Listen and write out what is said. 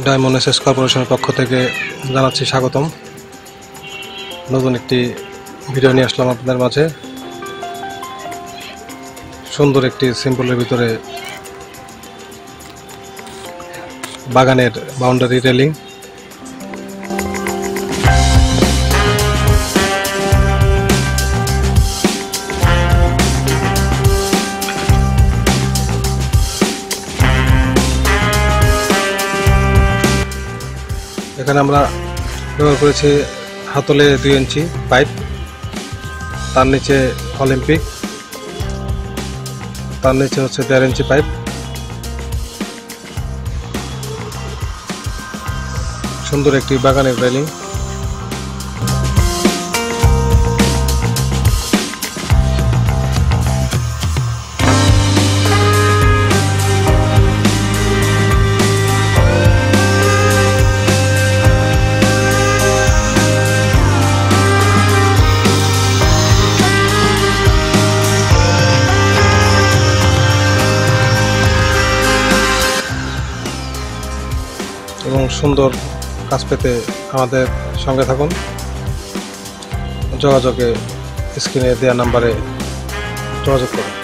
Diamond SS কর্পোরেশনের পক্ষ থেকে জানাচ্ছি স্বাগতম। নতুন একটি ভিডিও নিয়ে আসলাম আপনাদের মাঝে। সুন্দর একটি সিম্পলের ভিতরে বাগানের বাউন্ডারি রেলিং, এখানে আমরা ব্যবহার করেছি হাতলে 2 ইঞ্চি পাইপ, তার নিচে অলিম্পিক, তার নিচে হচ্ছে 1.5 ইঞ্চি পাইপ। সুন্দর একটি বাগানের রেলিং। এবং সুন্দর কাজ পেতে আমাদের সঙ্গে থাকুন। যোগাযোগে স্ক্রিনে দেওয়া নাম্বারে যোগাযোগ করুন।